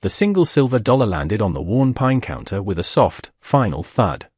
The single silver dollar landed on the worn pine counter with a soft, final thud.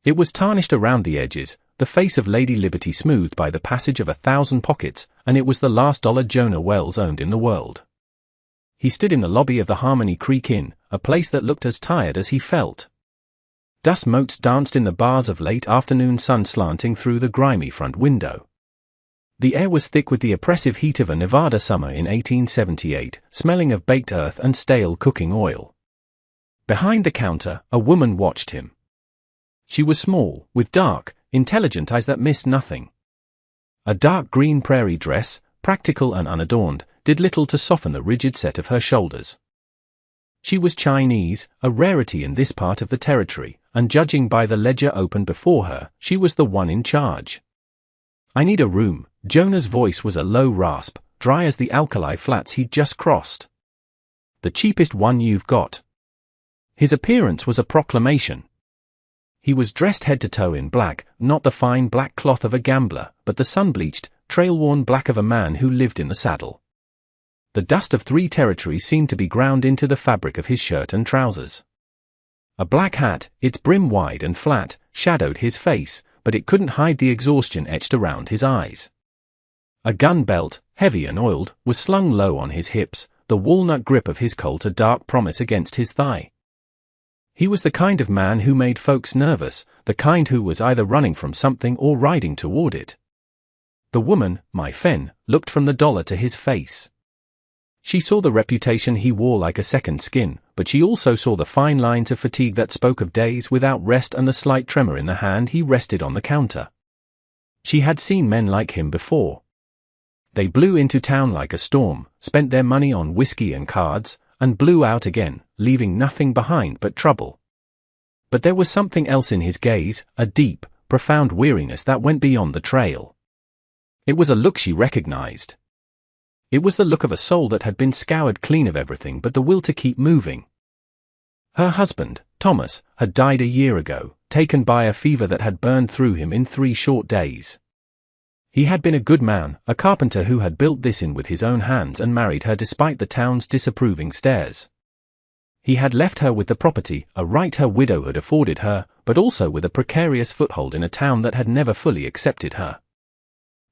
It was tarnished around the edges, the face of Lady Liberty smoothed by the passage of 1,000 pockets, and it was the last dollar Jonah Wells owned in the world. He stood in the lobby of the Harmony Creek Inn, a place that looked as tired as he felt. Dust motes danced in the bars of late afternoon sun slanting through the grimy front window. The air was thick with the oppressive heat of a Nevada summer in 1878, smelling of baked earth and stale cooking oil. Behind the counter, a woman watched him. She was small, with dark, intelligent eyes that missed nothing. A dark green prairie dress, practical and unadorned, did little to soften the rigid set of her shoulders. She was Chinese, a rarity in this part of the territory, and judging by the ledger open before her, she was the one in charge. "I need a room." Jonah's voice was a low rasp, dry as the alkali flats he'd just crossed. "The cheapest one you've got." His appearance was a proclamation. He was dressed head to toe in black, not the fine black cloth of a gambler, but the sun-bleached, trail-worn black of a man who lived in the saddle. The dust of 3 territories seemed to be ground into the fabric of his shirt and trousers. A black hat, its brim wide and flat, shadowed his face, but it couldn't hide the exhaustion etched around his eyes. A gun belt, heavy and oiled, was slung low on his hips, the walnut grip of his Colt a dark promise against his thigh. He was the kind of man who made folks nervous, the kind who was either running from something or riding toward it. The woman, my Fen, looked from the dollar to his face. She saw the reputation he wore like a second skin, but she also saw the fine lines of fatigue that spoke of days without rest and the slight tremor in the hand he rested on the counter. She had seen men like him before. They blew into town like a storm, spent their money on whiskey and cards, and blew out again, leaving nothing behind but trouble. But there was something else in his gaze, a deep, profound weariness that went beyond the trail. It was a look she recognized. It was the look of a soul that had been scoured clean of everything but the will to keep moving. Her husband, Thomas, had died a year ago, taken by a fever that had burned through him in 3 short days. He had been a good man, a carpenter who had built this inn with his own hands and married her despite the town's disapproving stares. He had left her with the property, a right her widowhood afforded her, but also with a precarious foothold in a town that had never fully accepted her.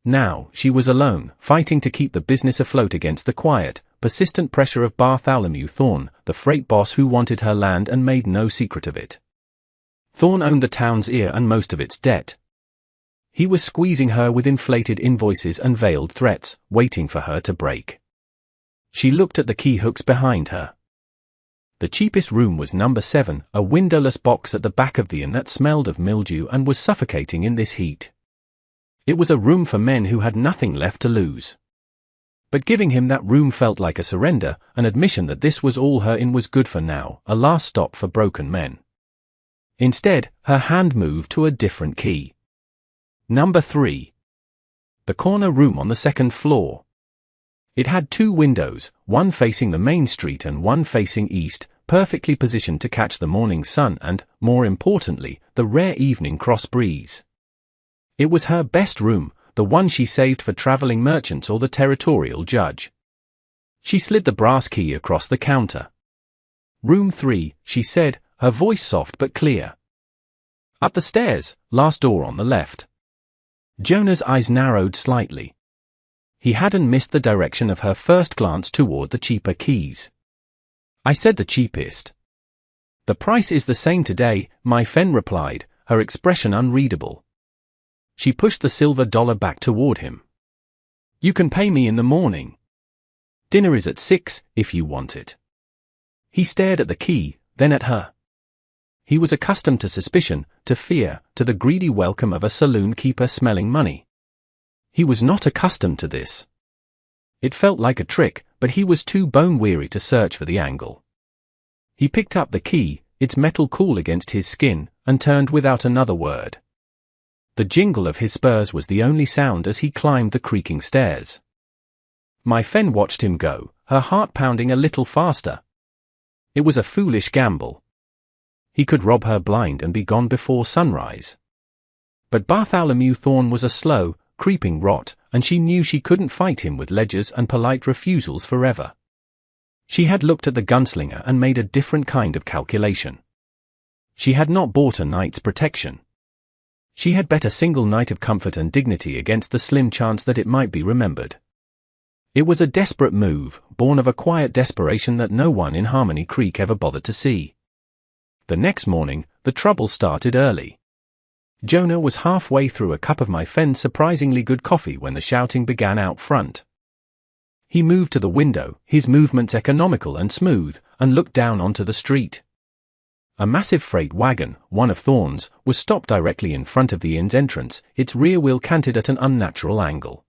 Now, she was alone, fighting to keep the business afloat against the quiet, persistent pressure of Bartholomew Thorne, the freight boss who wanted her land and made no secret of it. Thorne owned the town's ear and most of its debt. He was squeezing her with inflated invoices and veiled threats, waiting for her to break. She looked at the key hooks behind her. The cheapest room was number 7, a windowless box at the back of the inn that smelled of mildew and was suffocating in this heat. It was a room for men who had nothing left to lose. But giving him that room felt like a surrender, an admission that this was all her inn was good for now, a last stop for broken men. Instead, her hand moved to a different key. Number 3. The corner room on the 2nd floor. It had 2 windows, one facing the main street and one facing east, perfectly positioned to catch the morning sun and, more importantly, the rare evening cross breeze. It was her best room, the one she saved for traveling merchants or the territorial judge. She slid the brass key across the counter. "Room 3, she said, her voice soft but clear. "Up the stairs, last door on the left." Jonah's eyes narrowed slightly. He hadn't missed the direction of her first glance toward the cheaper keys. "I said the cheapest." "The price is the same today," my Fen replied, her expression unreadable. She pushed the silver dollar back toward him. "You can pay me in the morning. Dinner is at 6, if you want it." He stared at the key, then at her. He was accustomed to suspicion, to fear, to the greedy welcome of a saloon keeper smelling money. He was not accustomed to this. It felt like a trick, but he was too bone-weary to search for the angle. He picked up the key, its metal cool against his skin, and turned without another word. The jingle of his spurs was the only sound as he climbed the creaking stairs. My Fen watched him go, her heart pounding a little faster. It was a foolish gamble. He could rob her blind and be gone before sunrise. But Bartholomew Thorne was a slow, creeping rot, and she knew she couldn't fight him with ledgers and polite refusals forever. She had looked at the Gunslinger and made a different kind of calculation. She had not bought a night's protection. She had bet a single night of comfort and dignity against the slim chance that it might be remembered. It was a desperate move, born of a quiet desperation that no one in Harmony Creek ever bothered to see. The next morning, the trouble started early. Jonah was halfway through a cup of my friend's surprisingly good coffee when the shouting began out front. He moved to the window, his movements economical and smooth, and looked down onto the street. A massive freight wagon, one of Thorne's, was stopped directly in front of the inn's entrance, its rear wheel canted at an unnatural angle.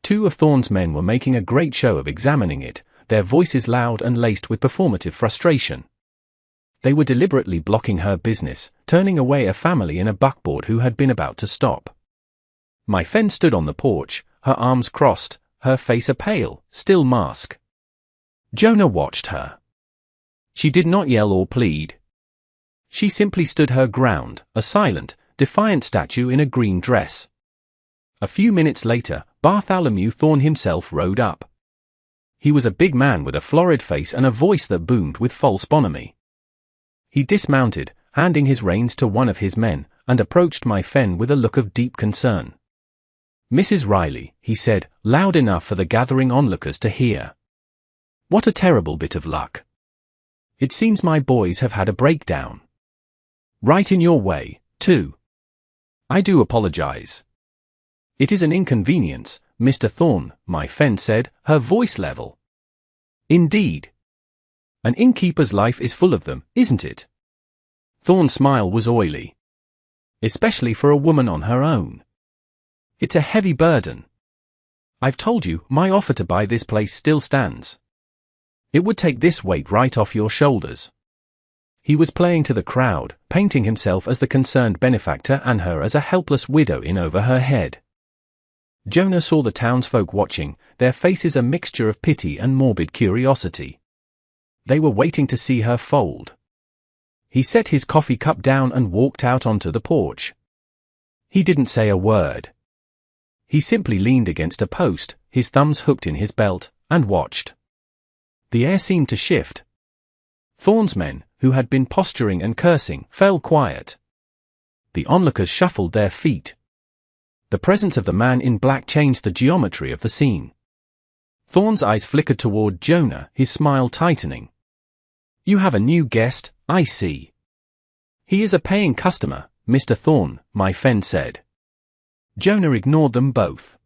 Two of Thorne's men were making a great show of examining it, their voices loud and laced with performative frustration. They were deliberately blocking her business, turning away a family in a buckboard who had been about to stop. My friend stood on the porch, her arms crossed, her face a pale, still mask. Jonah watched her. She did not yell or plead. She simply stood her ground, a silent, defiant statue in a green dress. A few minutes later, Bartholomew Thorne himself rode up. He was a big man with a florid face and a voice that boomed with false bonhomie. He dismounted, handing his reins to one of his men, and approached my friend with a look of deep concern. "Mrs. Riley," he said, loud enough for the gathering onlookers to hear. "What a terrible bit of luck. It seems my boys have had a breakdown. Right in your way, too. I do apologize." "It is an inconvenience, Mr. Thorne," my friend said, her voice level. "Indeed. An innkeeper's life is full of them, isn't it?" Thorne's smile was oily. "Especially for a woman on her own. It's a heavy burden. I've told you, my offer to buy this place still stands. It would take this weight right off your shoulders." He was playing to the crowd, painting himself as the concerned benefactor and her as a helpless widow in over her head. Jonah saw the townsfolk watching, their faces a mixture of pity and morbid curiosity. They were waiting to see her fold. He set his coffee cup down and walked out onto the porch. He didn't say a word. He simply leaned against a post, his thumbs hooked in his belt, and watched. The air seemed to shift. Thorne's men, who had been posturing and cursing, fell quiet. The onlookers shuffled their feet. The presence of the man in black changed the geometry of the scene. Thorne's eyes flickered toward Jonah, his smile tightening. "You have a new guest, I see." "He is a paying customer, Mr. Thorne," my friend said. Jonah ignored them both.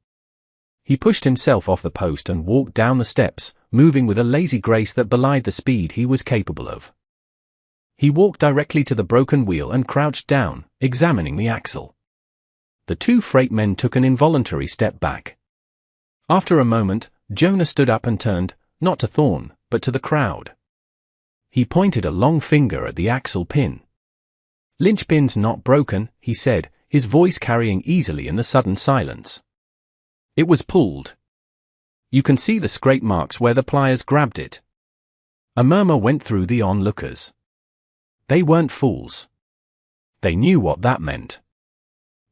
He pushed himself off the post and walked down the steps, moving with a lazy grace that belied the speed he was capable of. He walked directly to the broken wheel and crouched down, examining the axle. The two freight men took an involuntary step back. After a moment, Jonah stood up and turned, not to Thorne, but to the crowd. He pointed a long finger at the axle pin. "Linchpin's not broken," he said, his voice carrying easily in the sudden silence. "It was pulled. You can see the scrape marks where the pliers grabbed it." A murmur went through the onlookers. They weren't fools. They knew what that meant.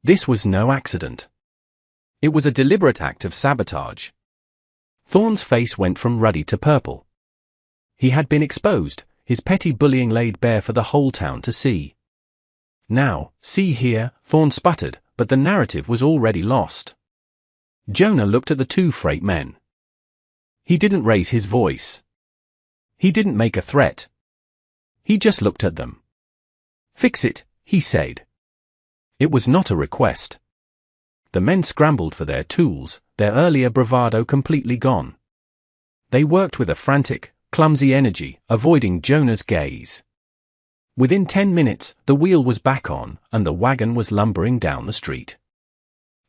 This was no accident. It was a deliberate act of sabotage. Thorne's face went from ruddy to purple. He had been exposed, his petty bullying laid bare for the whole town to see. "Now, see here," Thorne sputtered, but the narrative was already lost. Jonah looked at the two freight men. He didn't raise his voice. He didn't make a threat. He just looked at them. "Fix it," he said. It was not a request. The men scrambled for their tools, their earlier bravado completely gone. They worked with a frantic, clumsy energy, avoiding Jonah's gaze. Within 10 minutes, the wheel was back on, and the wagon was lumbering down the street.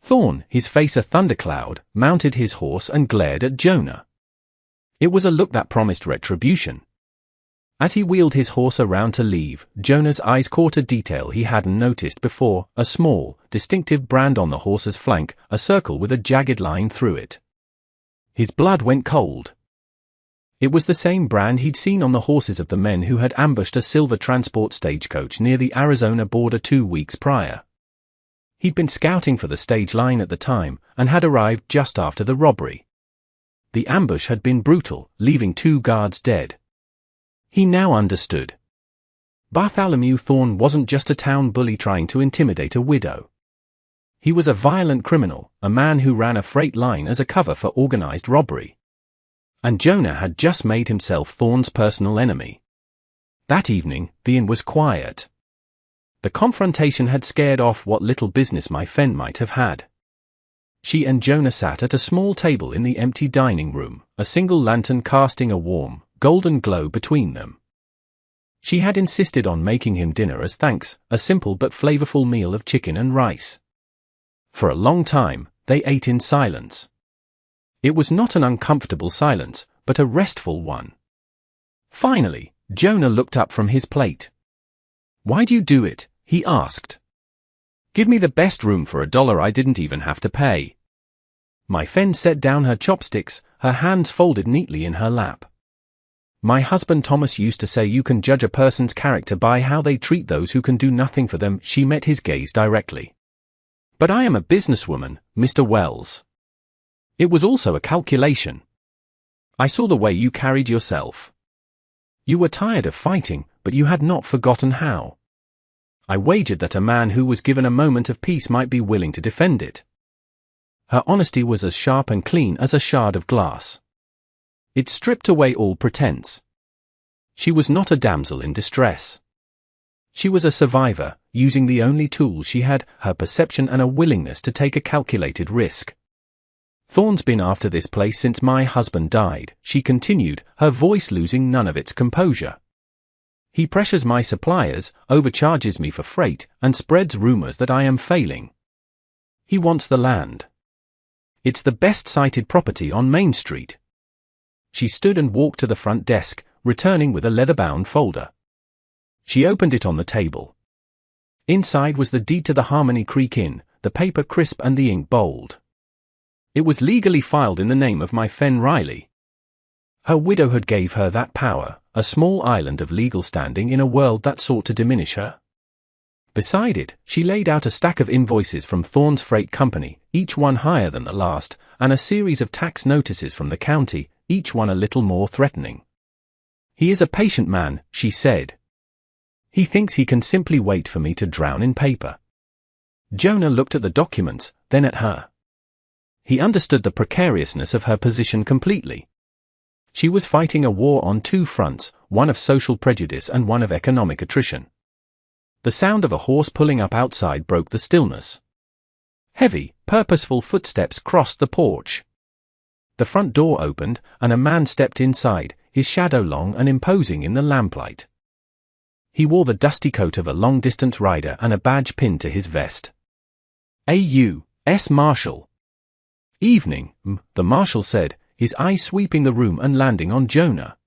Thorne, his face a thundercloud, mounted his horse and glared at Jonah. It was a look that promised retribution. As he wheeled his horse around to leave, Jonah's eyes caught a detail he hadn't noticed before, a small, distinctive brand on the horse's flank, a circle with a jagged line through it. His blood went cold. It was the same brand he'd seen on the horses of the men who had ambushed a silver transport stagecoach near the Arizona border 2 weeks prior. He'd been scouting for the stage line at the time, and had arrived just after the robbery. The ambush had been brutal, leaving 2 guards dead. He now understood. Bartholomew Thorne wasn't just a town bully trying to intimidate a widow. He was a violent criminal, a man who ran a freight line as a cover for organized robbery. And Jonah had just made himself Thorne's personal enemy. That evening, the inn was quiet. The confrontation had scared off what little business my fen might have had. She and Jonah sat at a small table in the empty dining room, a single lantern casting a warm, golden glow between them. She had insisted on making him dinner as thanks, a simple but flavorful meal of chicken and rice. For a long time, they ate in silence. It was not an uncomfortable silence, but a restful one. Finally, Jonah looked up from his plate. "Why do you do it?" he asked. "Give me the best room for $1 I didn't even have to pay." My fen set down her chopsticks, her hands folded neatly in her lap. "My husband Thomas used to say you can judge a person's character by how they treat those who can do nothing for them." She met his gaze directly. "But I am a businesswoman, Mr. Wells. It was also a calculation. I saw the way you carried yourself. You were tired of fighting, but you had not forgotten how. I wagered that a man who was given a moment of peace might be willing to defend it." Her honesty was as sharp and clean as a shard of glass. It stripped away all pretense. She was not a damsel in distress. She was a survivor, using the only tools she had, her perception and a willingness to take a calculated risk. "Thorne's been after this place since my husband died," she continued, her voice losing none of its composure. "He pressures my suppliers, overcharges me for freight, and spreads rumors that I am failing. He wants the land. It's the best-sited property on Main Street." She stood and walked to the front desk, returning with a leather-bound folder. She opened it on the table. Inside was the deed to the Harmony Creek Inn, the paper crisp and the ink bold. It was legally filed in the name of my fen Riley. Her widowhood gave her that power, a small island of legal standing in a world that sought to diminish her. Beside it, she laid out a stack of invoices from Thorne's Freight Company, each one higher than the last, and a series of tax notices from the county, each one a little more threatening. "He is a patient man," she said. "He thinks he can simply wait for me to drown in paper." Jonah looked at the documents, then at her. He understood the precariousness of her position completely. She was fighting a war on 2 fronts, one of social prejudice and one of economic attrition. The sound of a horse pulling up outside broke the stillness. Heavy, purposeful footsteps crossed the porch. The front door opened, and a man stepped inside, his shadow long and imposing in the lamplight. He wore the dusty coat of a long-distance rider and a badge pinned to his vest. "A.U.S. Marshal." "Evening," the marshal said, his eyes sweeping the room and landing on Jonah.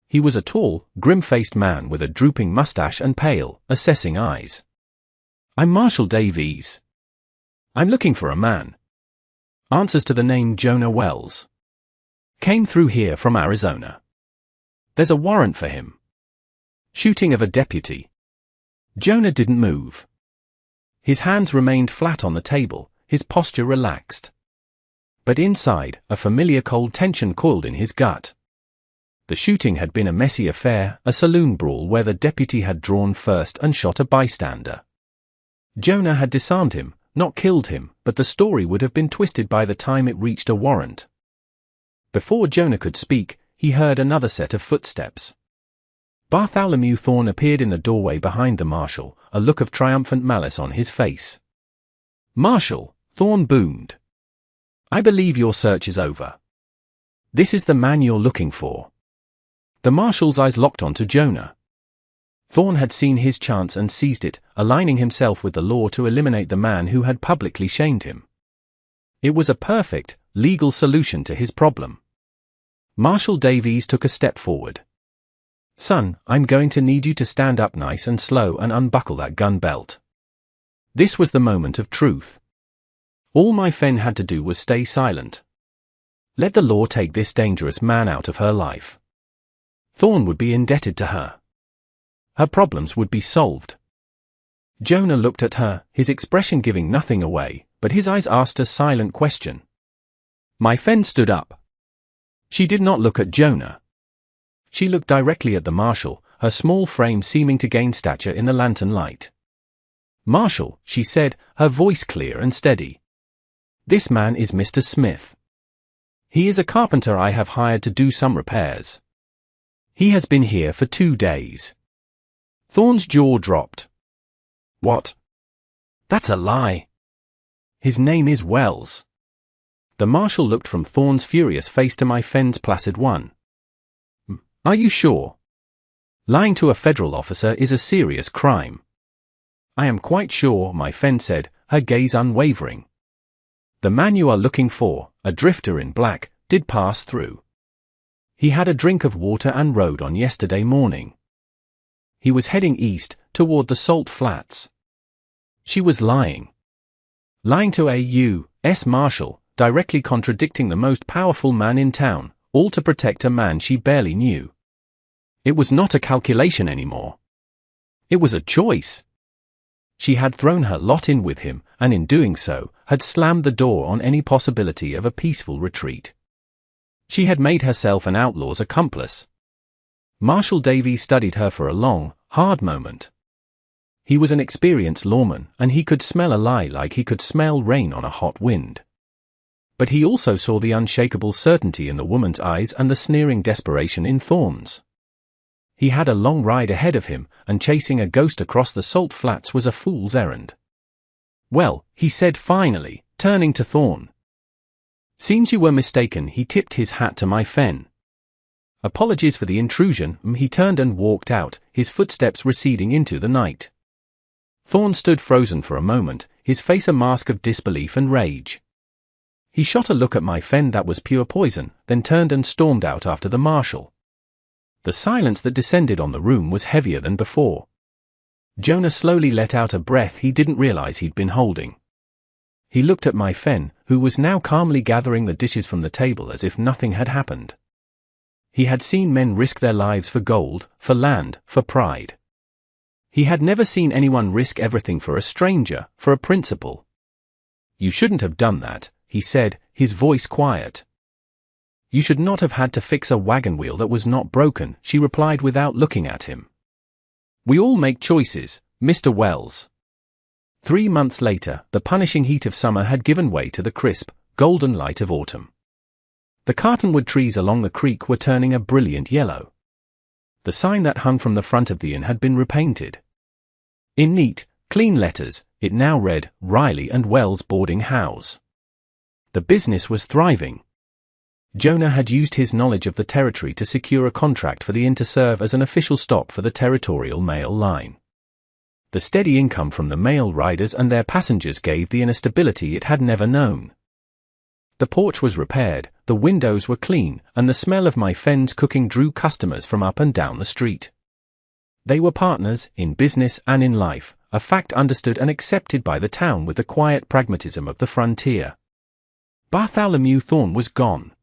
He was a tall, grim-faced man with a drooping mustache and pale, assessing eyes. "I'm Marshal Davies. I'm looking for a man. Answers to the name Jonah Wells. Came through here from Arizona. There's a warrant for him. Shooting of a deputy." Jonah didn't move. His hands remained flat on the table, his posture relaxed. But inside, a familiar cold tension coiled in his gut. The shooting had been a messy affair, a saloon brawl where the deputy had drawn first and shot a bystander. Jonah had disarmed him, not killed him, but the story would have been twisted by the time it reached a warrant. Before Jonah could speak, he heard another set of footsteps. Bartholomew Thorne appeared in the doorway behind the marshal, a look of triumphant malice on his face. "Marshal," Thorne boomed. "I believe your search is over. This is the man you're looking for." The marshal's eyes locked onto Jonah. Thorne had seen his chance and seized it, aligning himself with the law to eliminate the man who had publicly shamed him. It was a perfect, legal solution to his problem. Marshal Davies took a step forward. "Son, I'm going to need you to stand up nice and slow and unbuckle that gun belt." This was the moment of truth. All my fen had to do was stay silent. Let the law take this dangerous man out of her life. Thorne would be indebted to her. Her problems would be solved. Jonah looked at her, his expression giving nothing away, but his eyes asked a silent question. My fen stood up. She did not look at Jonah. She looked directly at the marshal, her small frame seeming to gain stature in the lantern light. "Marshal," she said, her voice clear and steady. "This man is Mr. Smith. He is a carpenter I have hired to do some repairs. He has been here for 2 days." Thorne's jaw dropped. "What? That's a lie. His name is Wells." The marshal looked from Thorne's furious face to my friend's placid one. "Are you sure? Lying to a federal officer is a serious crime." "I am quite sure," my friend said, her gaze unwavering. "The man you are looking for, a drifter in black, did pass through. He had a drink of water and rode on yesterday morning. He was heading east, toward the Salt Flats." She was lying. Lying to a U.S. Marshal, directly contradicting the most powerful man in town, all to protect a man she barely knew. It was not a calculation anymore. It was a choice. She had thrown her lot in with him, and in doing so, had slammed the door on any possibility of a peaceful retreat. She had made herself an outlaw's accomplice. Marshal Davies studied her for a long, hard moment. He was an experienced lawman, and he could smell a lie like he could smell rain on a hot wind. But he also saw the unshakable certainty in the woman's eyes and the sneering desperation in Thorne's. He had a long ride ahead of him, and chasing a ghost across the Salt Flats was a fool's errand. "Well," he said finally, turning to Thorne. "Seems you were mistaken." He tipped his hat to my fen. "Apologies for the intrusion." He turned and walked out, his footsteps receding into the night. Thorne stood frozen for a moment, his face a mask of disbelief and rage. He shot a look at my fen that was pure poison, then turned and stormed out after the marshal. The silence that descended on the room was heavier than before. Jonah slowly let out a breath he didn't realize he'd been holding. He looked at my fen, who was now calmly gathering the dishes from the table as if nothing had happened. He had seen men risk their lives for gold, for land, for pride. He had never seen anyone risk everything for a stranger, for a principle. "You shouldn't have done that," he said, his voice quiet. "You should not have had to fix a wagon wheel that was not broken," she replied without looking at him. "We all make choices, Mr. Wells." 3 months later, the punishing heat of summer had given way to the crisp, golden light of autumn. The cottonwood trees along the creek were turning a brilliant yellow. The sign that hung from the front of the inn had been repainted. In neat, clean letters, it now read, "Riley and Wells Boarding House." The business was thriving. Jonah had used his knowledge of the territory to secure a contract for the inn to serve as an official stop for the territorial mail line. The steady income from the mail riders and their passengers gave the inn a stability it had never known. The porch was repaired, the windows were clean, and the smell of my fen's cooking drew customers from up and down the street. They were partners, in business and in life, a fact understood and accepted by the town with the quiet pragmatism of the frontier. Bartholomew Thorne was gone.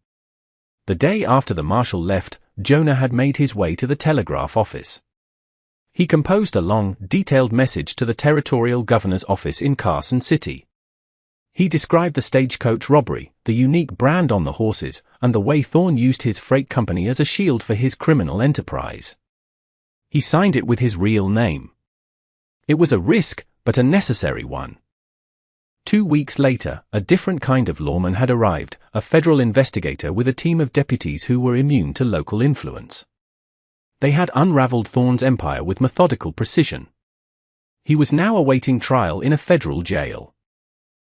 The day after the marshal left, Jonah had made his way to the telegraph office. He composed a long, detailed message to the territorial governor's office in Carson City. He described the stagecoach robbery, the unique brand on the horses, and the way Thorne used his freight company as a shield for his criminal enterprise. He signed it with his real name. It was a risk, but a necessary one. 2 weeks later, a different kind of lawman had arrived, a federal investigator with a team of deputies who were immune to local influence. They had unraveled Thorne's empire with methodical precision. He was now awaiting trial in a federal jail.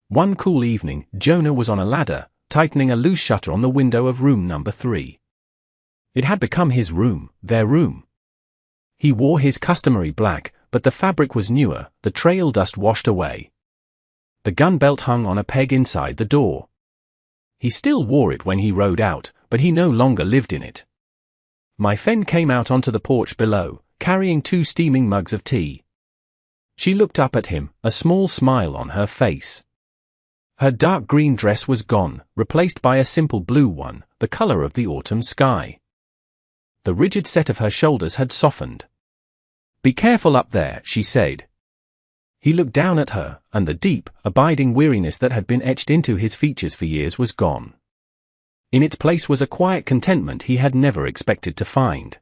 One cool evening, Jonah was on a ladder, tightening a loose shutter on the window of room number 3. It had become his room, their room. He wore his customary black, but the fabric was newer, the trail dust washed away. The gun belt hung on a peg inside the door. He still wore it when he rode out, but he no longer lived in it. My fen came out onto the porch below, carrying 2 steaming mugs of tea. She looked up at him, a small smile on her face. Her dark green dress was gone, replaced by a simple blue one, the color of the autumn sky. The rigid set of her shoulders had softened. "Be careful up there," she said. He looked down at her, and the deep, abiding weariness that had been etched into his features for years was gone. In its place was a quiet contentment he had never expected to find.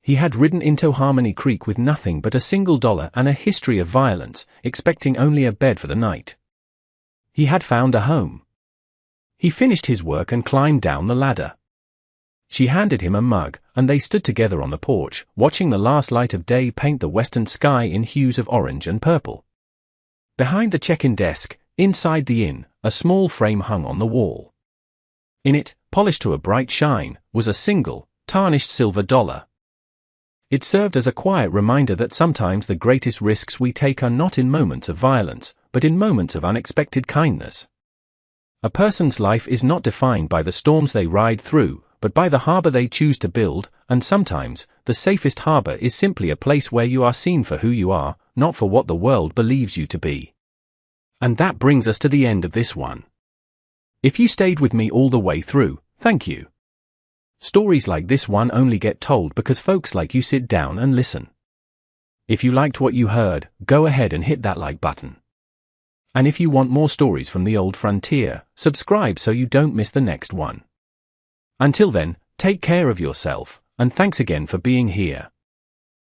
He had ridden into Harmony Creek with nothing but $1 and a history of violence, expecting only a bed for the night. He had found a home. He finished his work and climbed down the ladder. She handed him a mug, and they stood together on the porch, watching the last light of day paint the western sky in hues of orange and purple. Behind the check-in desk, inside the inn, a small frame hung on the wall. In it, polished to a bright shine, was a single, tarnished silver dollar. It served as a quiet reminder that sometimes the greatest risks we take are not in moments of violence, but in moments of unexpected kindness. A person's life is not defined by the storms they ride through, but by the harbor they choose to build, and sometimes, the safest harbor is simply a place where you are seen for who you are, not for what the world believes you to be. And that brings us to the end of this one. If you stayed with me all the way through, thank you. Stories like this one only get told because folks like you sit down and listen. If you liked what you heard, go ahead and hit that like button. And if you want more stories from the old frontier, subscribe so you don't miss the next one. Until then, take care of yourself, and thanks again for being here.